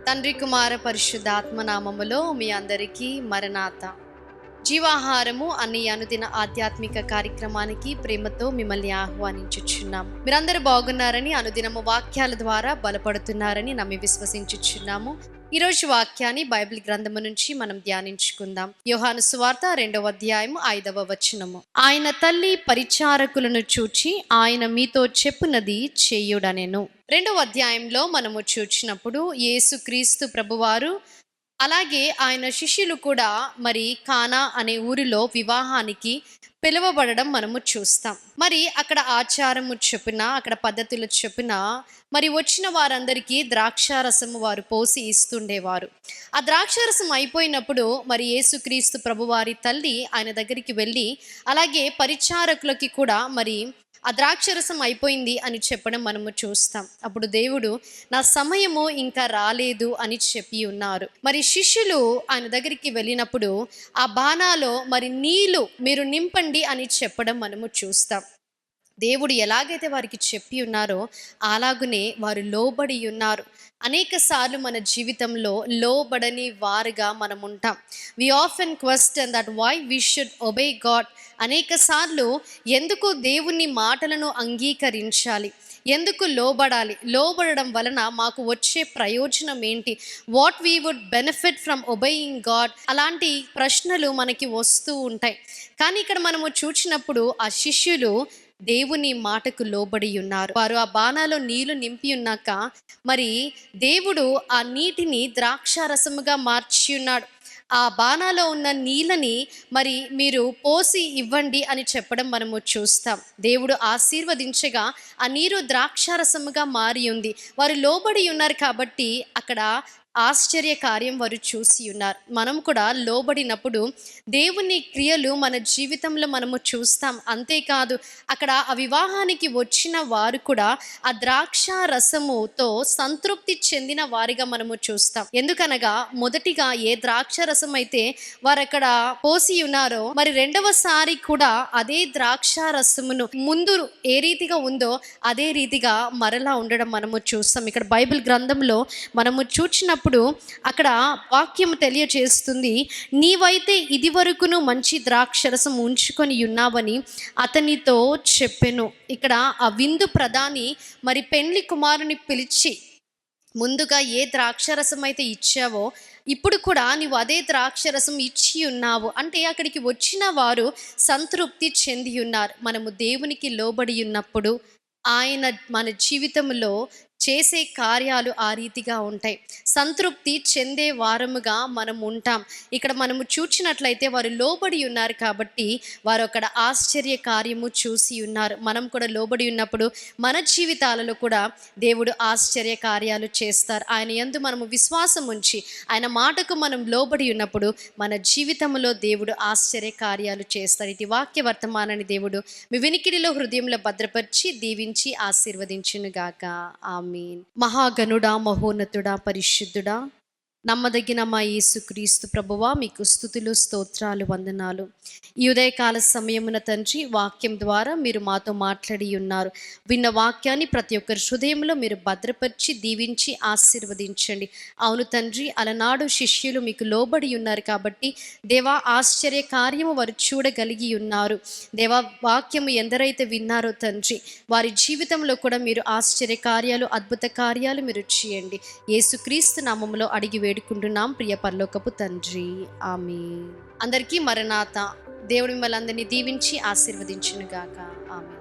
తండ్రి కుమార పరిశుద్ధాత్మ నామములో మీ అందరికీ మరణాత. జీవాహారము అనే అనుదిన ఆధ్యాత్మిక కార్యక్రమానికి ప్రేమతో మిమ్మల్ని ఆహ్వానించుచున్నాము. మీరందరూ బాగున్నారని, అనుదినము వాక్యాల ద్వారా బలపడుతున్నారని నమ్మి విశ్వసించుచున్నాము. ఈరోజు వాక్యాన్ని బైబిల్ గ్రంథము నుంచి మనం ధ్యానించుకుందాం. యోహాను సువార్త 2వ అధ్యాయము 5వ వచనము. ఆయన తల్లి పరిచారకులను చూచి ఆయన మీతో చెప్పునది చేయుడనెను. 2వ అధ్యాయంలో మనము చూచినప్పుడు యేసుక్రీస్తు ప్రభువారు అలాగే ఆయన శిష్యులు కూడా మరి కానా అనే ఊరిలో వివాహానికి పిలువబడడం మనము చూస్తాం. మరి అక్కడ ఆచారము చొప్పున, అక్కడ పద్ధతుల చొప్పున మరి వచ్చిన వారందరికీ ద్రాక్షారసము వారు పోసి ఇస్తుండేవారు. ఆ ద్రాక్షారసం అయిపోయినప్పుడు మరి యేసుక్రీస్తు ప్రభువారి తల్లి ఆయన దగ్గరికి వెళ్ళి అలాగే పరిచారకులకి కూడా మరి ఆ ద్రాక్షరసం అయిపోయింది అని చెప్పడం మనము చూస్తాం. అప్పుడు దేవుడు నా సమయము ఇంకా రాలేదు అని చెప్పి ఉన్నారు. మరి శిష్యులు ఆయన దగ్గరికి వెళ్ళినప్పుడు ఆ బాణాలో మరి నీళ్లు మీరు నింపండి అని చెప్పడం మనము చూస్తాం. దేవుడు ఎలాగైతే వారికి చెప్పి ఉన్నారో అలాగునే వారు లోబడి ఉన్నారు. అనేక సార్లు మన జీవితంలో లోబడని వారుగా మనం ఉంటాం. We often question that why we should obey God. అనేక సార్లు ఎందుకు దేవుని మాటలను అంగీకరించాలి, ఎందుకు లోబడాలి, లోబడడం వలన మాకు వచ్చే ప్రయోజనం ఏంటి, what we would benefit from obeying God, అలాంటి ప్రశ్నలు మనకి వస్తూ ఉంటాయి. కానీ ఇక్కడ మనము చూసినప్పుడు ఆ శిష్యులు దేవుని మాటకు లోబడి ఉన్నారు. వారు ఆ బాణాలో నీళ్లు నింపి ఉన్నాక మరి దేవుడు ఆ నీటిని ద్రాక్షారసముగా మార్చి ఉన్నాడు. ఆ బాణాలో ఉన్న నీళ్ళని మరి మీరు పోసి ఇవ్వండి అని చెప్పడం మనము చూస్తాం. దేవుడు ఆశీర్వదించగా ఆ నీరు ద్రాక్షారసముగా మారి ఉంది. వారు లోబడి ఉన్నారు కాబట్టి అక్కడ ఆశ్చర్య కార్యం వారు చూసి ఉన్నారు. మనం కూడా లోబడినప్పుడు దేవుని క్రియలు మన జీవితంలో మనము చూస్తాం. అంతేకాదు అక్కడ ఆ వివాహానికి వచ్చిన వారు కూడా ఆ ద్రాక్ష రసముతో సంతృప్తి చెందిన వారిగా మనము చూస్తాం. ఎందుకనగా మొదటిగా ఏ ద్రాక్ష రసం అయితే వారు అక్కడ పోసి ఉన్నారో మరి రెండవసారి కూడా అదే ద్రాక్ష రసమును ముందు ఏ రీతిగా ఉందో అదే రీతిగా మరలా ఉండడం మనము చూస్తాం. ఇక్కడ బైబిల్ గ్రంథంలో మనము చూచినప్పుడు అక్కడ వాక్యం తెలియజేస్తుంది, నీవైతే ఇది వరకును మంచి ద్రాక్షరసం ఉంచుకొని ఉన్నావని అతనితో చెప్పెను. ఇక్కడ ఆ విందు ప్రధాని మరి పెండ్లి కుమారుని పిలిచి ముందుగా ఏ ద్రాక్షరసం అయితే ఇచ్చావో ఇప్పుడు కూడా నీవు అదే ద్రాక్షరసం ఇచ్చి ఉన్నావు అంటే అక్కడికి వచ్చిన వారు సంతృప్తి చెంది ఉన్నారు. మనము దేవునికి లోబడి ఉన్నప్పుడు ఆయన మన జీవితంలో చేసే కార్యాలు ఆ రీతిగా ఉంటాయి. సంతృప్తి చెందే వారముగా మనం ఉంటాం. ఇక్కడ మనము చూచినట్లయితే వారు లోబడి ఉన్నారు కాబట్టి వారు అక్కడ ఆశ్చర్య కార్యము చూసి ఉన్నారు. మనం కూడా లోబడి ఉన్నప్పుడు మన జీవితాలలో కూడా దేవుడు ఆశ్చర్య కార్యాలు చేస్తారు. ఆయన యందు మనము విశ్వాసం ఉంచి ఆయన మాటకు మనం లోబడి ఉన్నప్పుడు మన జీవితంలో దేవుడు ఆశ్చర్య కార్యాలు చేస్తారు. ఇది వాక్య వర్తమానాన్ని దేవుడు మీ వినికిడిలో హృదయంలో భద్రపరిచి దీవించి ఆశీర్వదించునుగాక. ఆమేన్. మహాగణుడా, మహోన్నతుడా, పరిశుద్ధుడా, నమ్మదగిన మా యేసుక్రీస్తు ప్రభువా, మీకు స్తుతులు, స్తోత్రాలు, వందనాలు. ఈ ఉదయకాల సమయమున తండ్రి వాక్యం ద్వారా మీరు మాతో మాట్లాడి ఉన్నారు. విన్న వాక్యాన్ని ప్రతి ఒక్కరి హృదయంలో మీరు భద్రపరిచి దీవించి ఆశీర్వదించండి. అవును తండ్రి, అలనాడు శిష్యులు మీకు లోబడి ఉన్నారు కాబట్టి దేవా ఆశ్చర్య కార్యము వారు చూడగలిగి ఉన్నారు. దేవా వాక్యము ఎందరైతే విన్నారో తండ్రి వారి జీవితంలో కూడా మీరు ఆశ్చర్య కార్యాలు, అద్భుత కార్యాలు మీరు చేయండి. యేసుక్రీస్తు నామములో అడిగి వేడుకుంటున్నాం ప్రియ పరలోకపు తండ్రి, ఆమేన్. అందరికీ మరణాత. దేవుడు మిమ్మల్ని అందరినీ దీవించి ఆశీర్వదించునుగాక. ఆమేన్.